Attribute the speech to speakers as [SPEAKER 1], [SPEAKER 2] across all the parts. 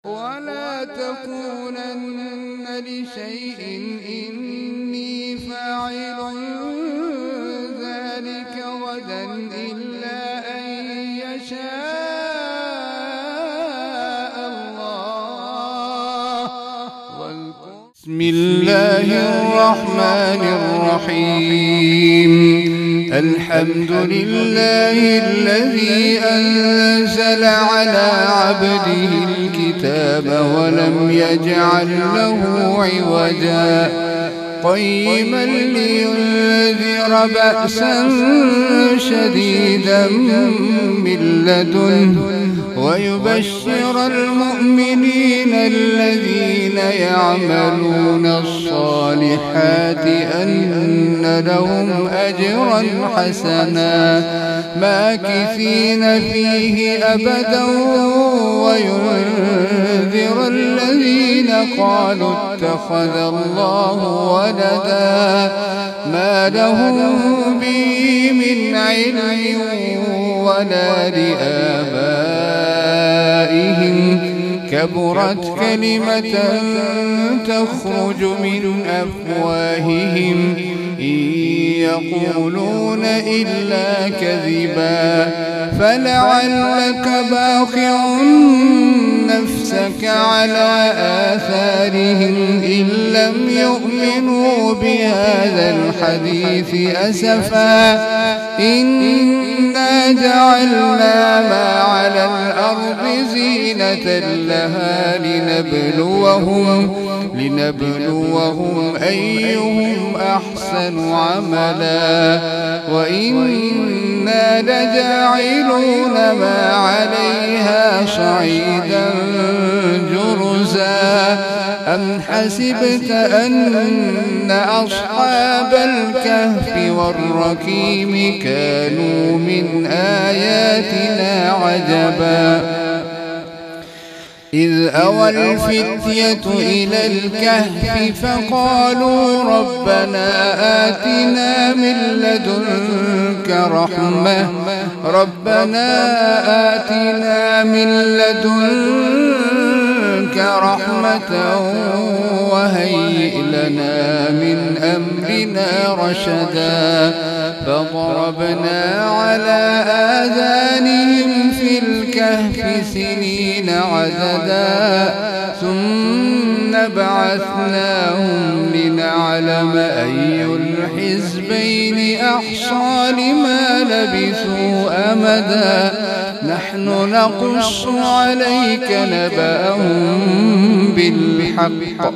[SPEAKER 1] ولا تكونن لشيء إني فاعل ذلك غدا إلا أن يشاء الله. بسم الله الرحمن الرحيم. الحمد لله الذي أنزل على عبده الكتاب ولم يجعل له عوجا قيما لينذر بأسا شديدا من لدنه ويبشر المؤمنين الذين يعملون الصالحات أن لهم أجرا حسنا ماكثين فيه أبدا وينذر الذين قالوا اتخذ الله ولدا ما لهم به من علم ولا لآبائهم كبرت كلمة تخرج من أفواههم إن يقولون إلا كذبا فلعلك باخع نفسك على آثارهم إن لم يؤمنوا بهذا الحديث أسفا إنا جعلنا ما على الأرض زينة لها لنبلوهم أيهم أحسن عملا وإنا لجاعلون ما عليها صعيدا جرزا أم حسبت أن أصحاب الكهف والرقيم كانوا من آياتنا عجبا إذ أوى الفتية إلى الكهف فقالوا ربنا آتنا من لدنك رحمة وهيئ لنا من أمرنا رشدا فضربنا على آذانهم في الكهف سنين عددا ثم بعثناهم لنعلم أي الحزبين أحصى لما لبثوا أمدا نحن نقص عليك نبأهم بالحق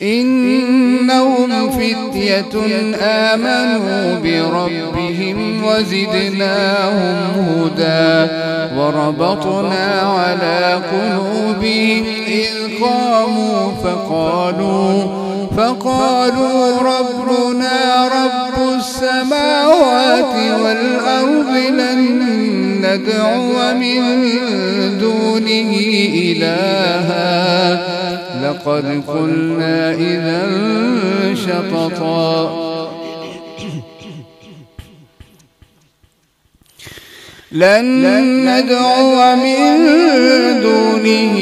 [SPEAKER 1] إنهم فتية آمنوا بربهم وزدناهم هدى وربطنا على قلوبهم إذ قاموا فقالوا ربنا رب السماوات والأرض لن ندعو من دونه إلها لقد قلنا إذا شططا لن ندعو من دونه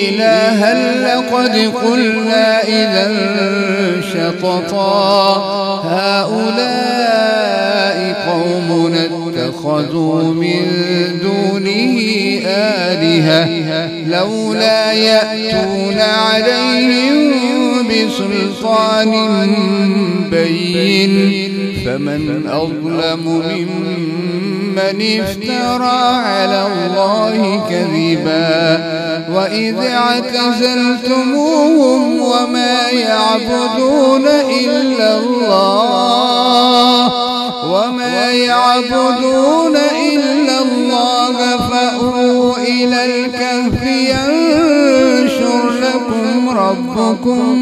[SPEAKER 1] إلها لقد قلنا إذا شططا هؤلاء قومنا اتخذوا من دونه آلهة لولا يأتون عليهم بسلطان بين فمن أظلم ممن افترى على الله كذبا وإذ اعتزلتموهم وما يعبدون إلا الله فأووا إلى الكهف ينشر لكم ربكم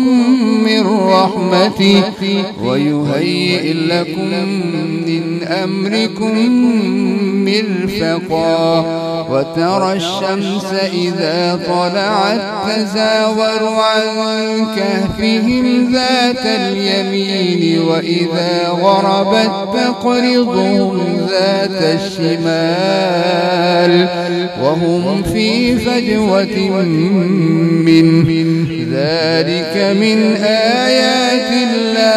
[SPEAKER 1] من رحمته ويهيئ لكم من أمركم مرفقا وترى الشمس إذا طلعت تزاور عن كهفهم ذات اليمين وإذا غربت تقرضهم ذات الشمال وهم في فجوة منه ذلك من آيات الله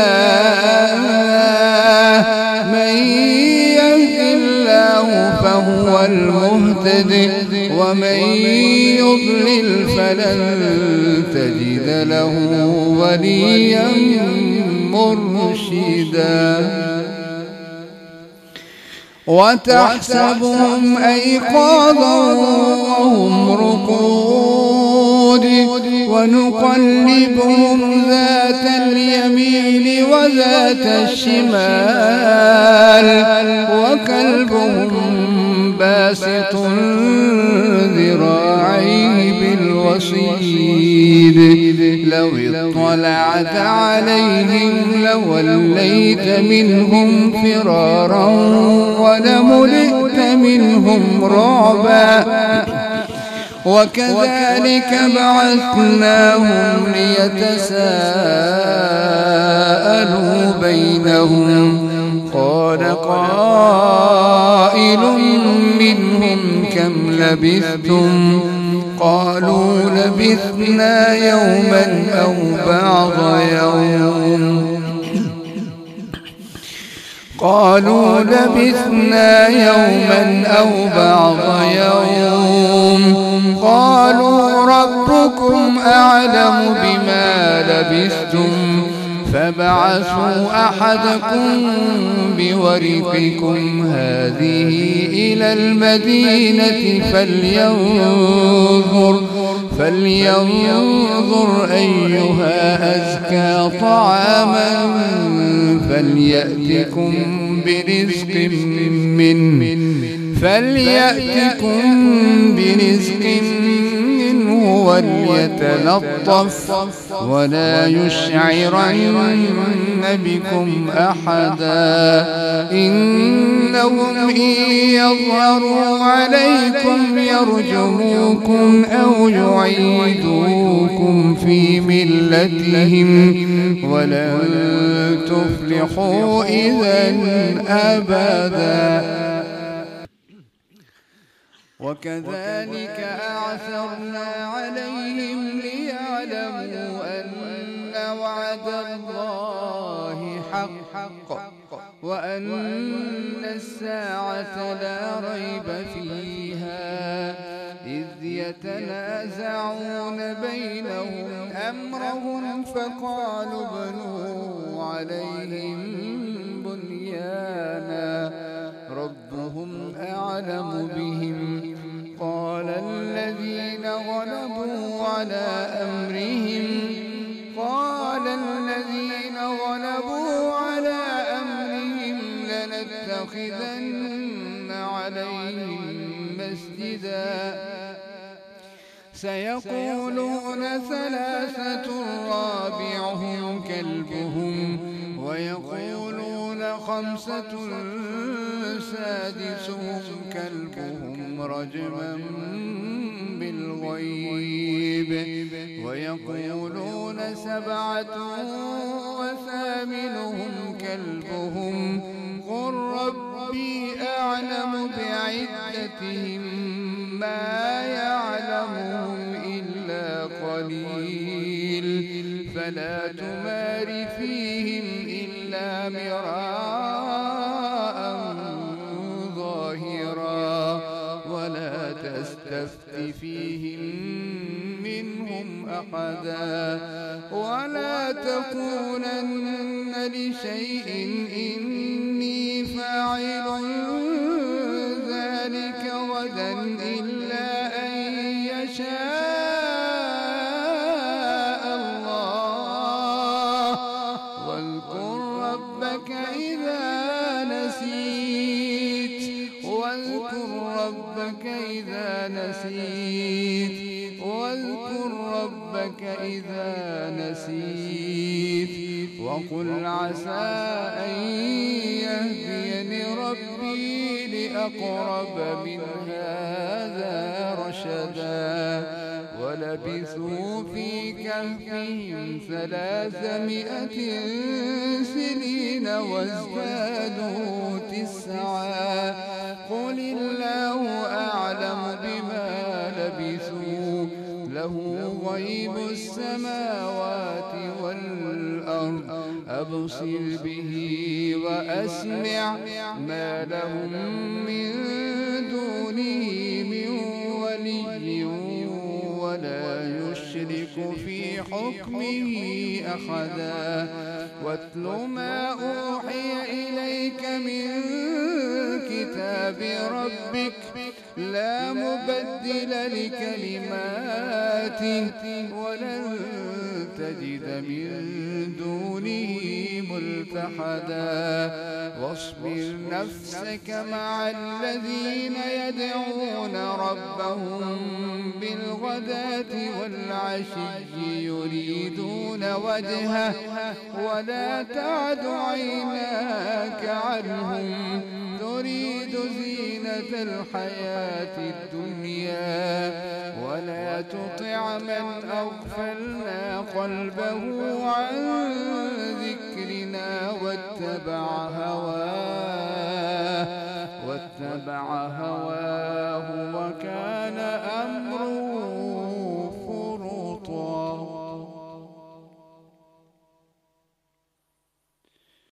[SPEAKER 1] من يهد الله فهو المهتد ومن يضلل فلن تجد له وليا مرشدا وتحسبهم أيقاظا وهم رقود ونقلبهم ذات اليمين وذات الشمال وكلبهم باسط ذراعيه بالوصيد لو اطلعت عليهم لوليت منهم فرارا ولملئت منهم رعبا وكذلك بعثناهم ليتساءلوا بينهم قال قائل منهم كم لبثتم قالوا لبثنا يوما أو بعض يوم قالوا لبثنا يوما أو بعض يوم قالوا ربكم أعلم بما لبثتم فابعثوا أحدكم بورقكم هذه إلى المدينة فلينظر أيها أزكى طعاما فليأتكم برزق منه وليتلطف ولا يشعرن بكم أحدا إنهم إن يظهروا عليكم يرجموكم أو يعيدوكم في ملتهم ولن تفلحوا إذا أبدا وكذلك أعثرنا عليهم ليعلموا أن وعد الله حق وأن الساعة لا ريب فيها إذ يتنازعون بينهم أمرهم فقالوا ابنوا عليهم بنيانا ربهم أعلم بهم قال الذين غلبوا على أمرهم لنتخذن عليهم مسجدا سيقولون ثلاثة رابعهم كلبهم ويقولون خمسة سادسهم كلبهم رجما بالغيب ويقولون سبعة وثامنهم كلبهم قل ربي أعلم بعدتهم ما يعلمهم إلا قليل فلا تمار فيهم إلا مراء ظاهرا ولا تستفت فيهم منهم أحدا ولا تقولن لشيء إني فاعل ذلك غدا إلا أن يشاء الله واذكر ربك إذا نسيت وقل عسى أن يهديني ربي لأقرب من هذا رشدا ولبثوا في كهفهم 300 سنين وازدادوا 9 قل الله أعلم بما لبثوا له غيب السماوات والأرض أبصر به وأسمع ما لهم من دونه من ولي ولا يشرك في حكمه أحدا واتل ما أوحي إليك من كتاب ربك لا مبدل لكلماته ولن تجد من دونه ملتحدا واصبر نفسك مع الذين يدعون ربهم بالغداة والعشي يريدون وجهه ولا تعد عيناك عنهم تريد زينة الحياة الدنيا ولا تطع من أغفلنا قلبه عن ذكرنا واتبع هواه وكان